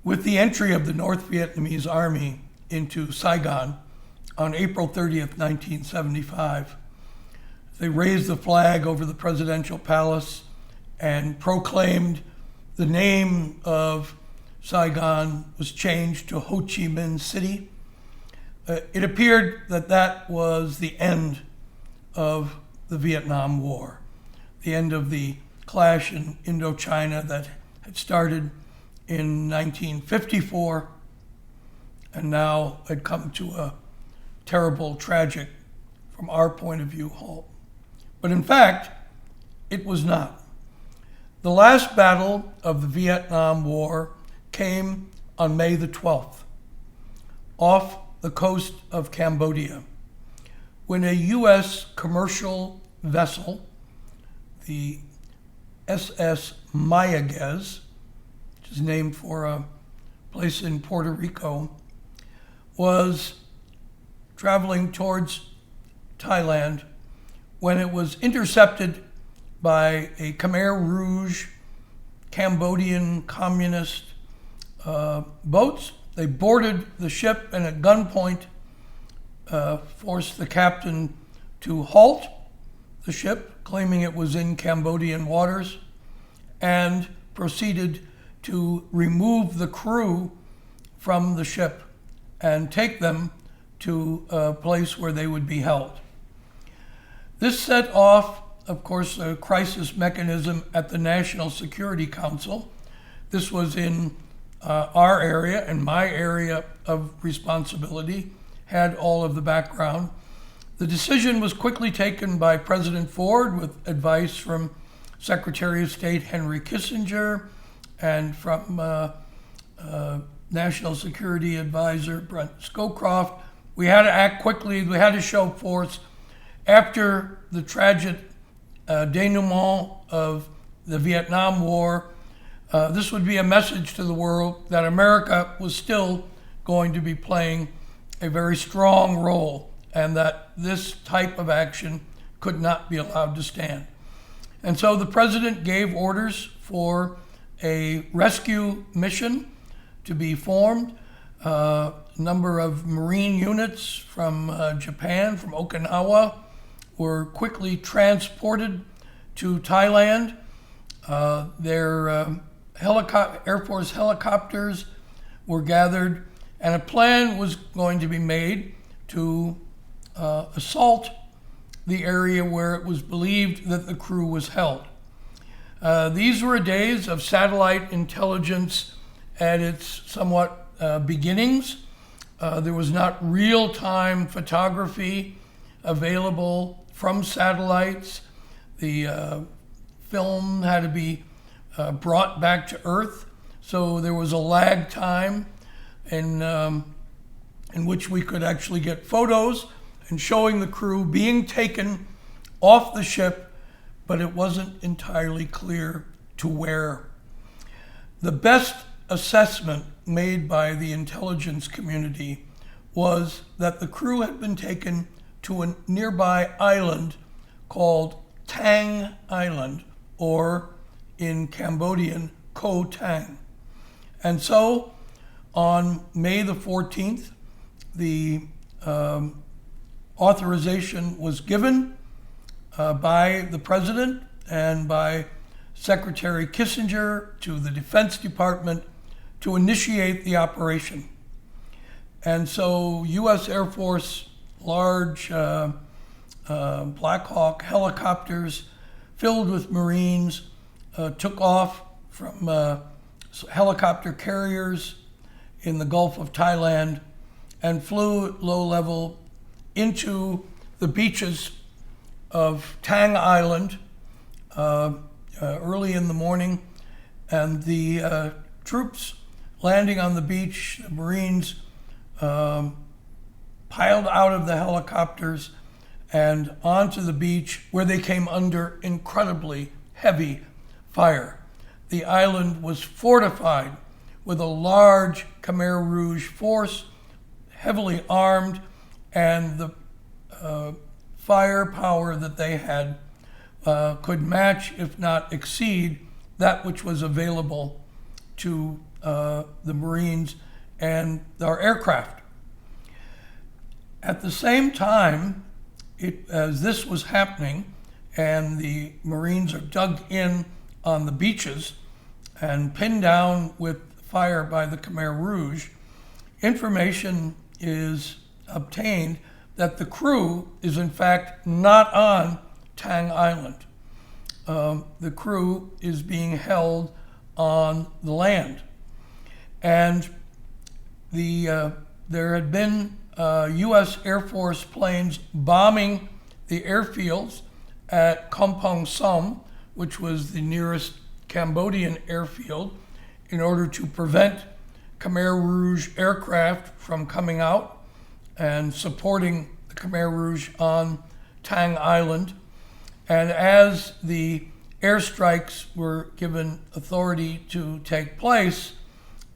With the entry of the North Vietnamese Army into Saigon on April 30th, 1975, they raised the flag over the presidential palace and proclaimed the name of Saigon was changed to Ho Chi Minh City. It appeared that that was the end of the Vietnam War, the end of the clash in Indochina that had started in 1954 and now had come to a terrible, tragic, from our point of view, halt. But in fact, it was not. The last battle of the Vietnam War came on May the 12th, off the coast of Cambodia, when a U.S. commercial vessel, the SS Mayaguez, which is named for a place in Puerto Rico, was traveling towards Thailand when it was intercepted by a Khmer Rouge Cambodian communist boats. They boarded the ship and at gunpoint forced the captain to halt the ship, claiming it was in Cambodian waters, and proceeded to remove the crew from the ship and take them to a place where they would be held. This set off, of course, a crisis mechanism at the National Security Council. This was in our area, and my area of responsibility, had all of the background. The decision was quickly taken by President Ford with advice from Secretary of State Henry Kissinger and from National Security Advisor Brent Scowcroft. We had to act quickly. We had to show force. After the tragic denouement of the Vietnam War, this would be a message to the world that America was still going to be playing a very strong role and that this type of action could not be allowed to stand. And so the president gave orders for a rescue mission to be formed. A number of Marine units from Japan, from Okinawa, were quickly transported to Thailand. Their Air Force helicopters were gathered, and a plan was going to be made to assault the area where it was believed that the crew was held. These were days of satellite intelligence at its somewhat beginnings. There was not real-time photography available from satellites. The film had to be brought back to Earth, so there was a lag time in which we could actually get photos and showing the crew being taken off the ship, but it wasn't entirely clear to where. The best assessment made by the intelligence community was that the crew had been taken to a nearby island called Tang Island, or in Cambodian, Koh Tang. And so on May the 14th, the authorization was given by the president and by Secretary Kissinger to the Defense Department to initiate the operation. And so U.S. Air Force large Black Hawk helicopters filled with Marines took off from helicopter carriers in the Gulf of Thailand and flew at low level into the beaches of Tang Island early in the morning. And the troops landing on the beach, the Marines piled out of the helicopters and onto the beach, where they came under incredibly heavy fire. The island was fortified with a large Khmer Rouge force, heavily armed, and the firepower that they had could match, if not exceed, that which was available to the Marines and our aircraft. At the same time, as this was happening, and the Marines are dug in on the beaches and pinned down with fire by the Khmer Rouge, information is obtained that the crew is in fact not on Tang Island. The crew is being held on the land. And there had been U.S. Air Force planes bombing the airfields at Kampong Som, which was the nearest Cambodian airfield, in order to prevent Khmer Rouge aircraft from coming out and supporting the Khmer Rouge on Tang Island. And as the airstrikes were given authority to take place,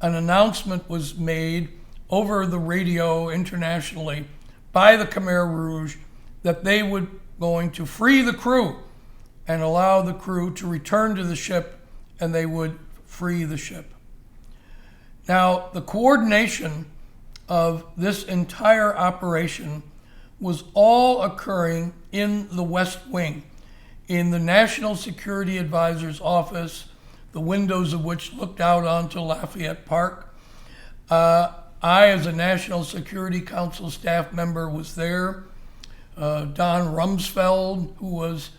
an announcement was made over the radio internationally by the Khmer Rouge that they were going to free the crew and allow the crew to return to the ship, and they would free the ship. Now, the coordination of this entire operation was all occurring in the West Wing, in the National Security Advisor's office, the windows of which looked out onto Lafayette Park. I, as a National Security Council staff member, was there. Don Rumsfeld, who was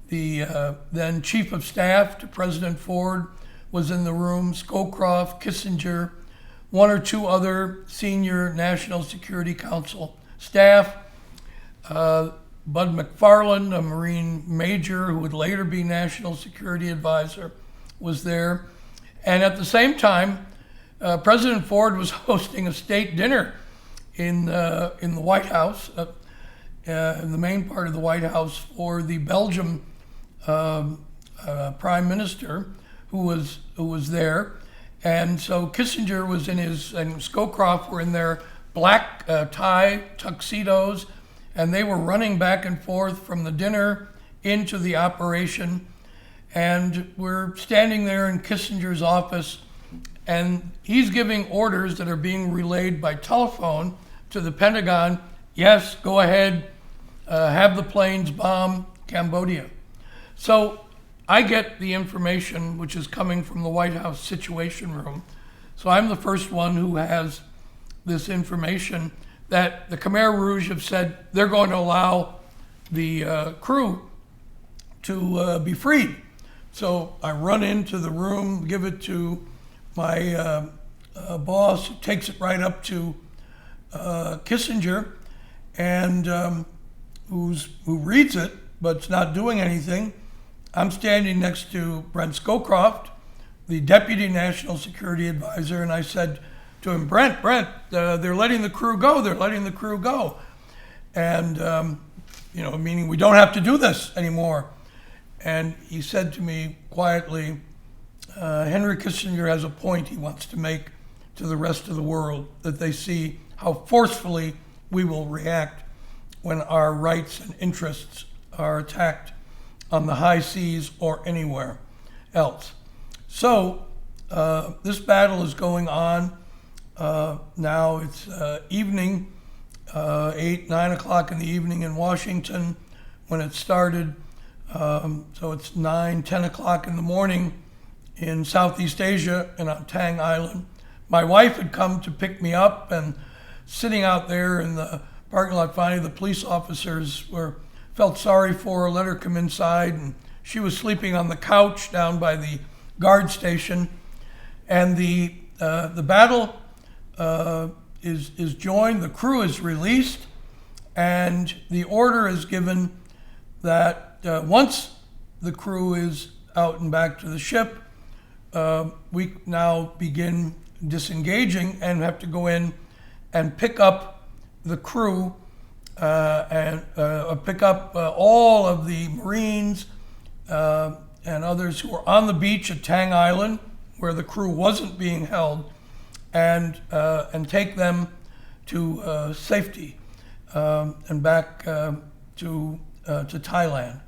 the then Chief of Staff to President Ford, was in the room. Scowcroft, Kissinger, one or two other senior National Security Council staff. Bud McFarland, a Marine major who would later be National Security Advisor, was there. And at the same time, President Ford was hosting a state dinner in the White House, in the main part of the White House, for the Belgium Prime Minister who was there. And so Kissinger was in his, and Scowcroft were in their black tie tuxedos, and they were running back and forth from the dinner into the operation. And we're standing there in Kissinger's office, and he's giving orders that are being relayed by telephone to the Pentagon. Yes, go ahead, have the planes bomb Cambodia. So I get the information which is coming from the White House Situation Room. So I'm the first one who has this information that the Khmer Rouge have said they're going to allow the crew to be freed. So I run into the room, give it to my boss, who takes it right up to Kissinger, and who reads it, but it's not doing anything. I'm standing next to Brent Scowcroft, the Deputy National Security Advisor, and I said to him, Brent, they're letting the crew go. They're letting the crew go. And, meaning we don't have to do this anymore. And he said to me quietly, Henry Kissinger has a point he wants to make to the rest of the world, that they see how forcefully we will react when our rights and interests are attacked on the high seas or anywhere else. So this battle is going on. Now it's evening, 8, 9 o'clock in the evening in Washington when it started. So it's 9, 10 o'clock in the morning in Southeast Asia and on Tang Island. My wife had come to pick me up, and sitting out there in the parking lot, finally the police officers felt sorry for her, let her come inside, and she was sleeping on the couch down by the guard station. And the battle is joined, the crew is released, and the order is given that once the crew is out and back to the ship, we now begin disengaging and have to go in and pick up the crew and pick up all of the Marines and others who were on the beach at Tang Island, where the crew wasn't being held, and take them to safety and back to Thailand.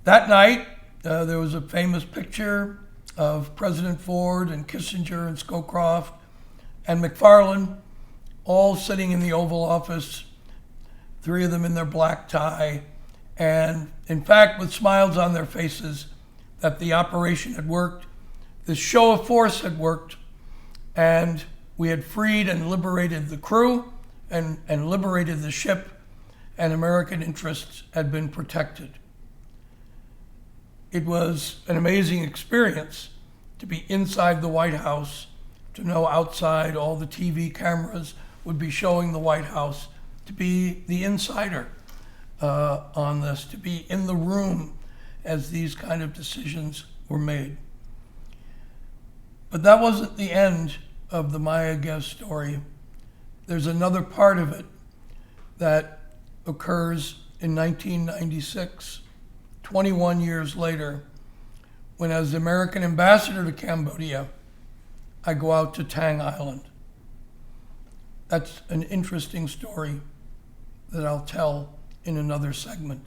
That night, there was a famous picture of President Ford and Kissinger and Scowcroft and McFarlane, all sitting in the Oval Office, three of them in their black tie, and in fact with smiles on their faces that the operation had worked, the show of force had worked, and we had freed and liberated the crew and liberated the ship, and American interests had been protected. It was an amazing experience to be inside the White House, to know outside all the TV cameras would be showing the White House, to be the insider on this, to be in the room as these kind of decisions were made. But that wasn't the end of the Mayaguez story. There's another part of it that occurs in 1996, 21 years later, when as the American ambassador to Cambodia, I go out to Tang Island. That's an interesting story that I'll tell in another segment.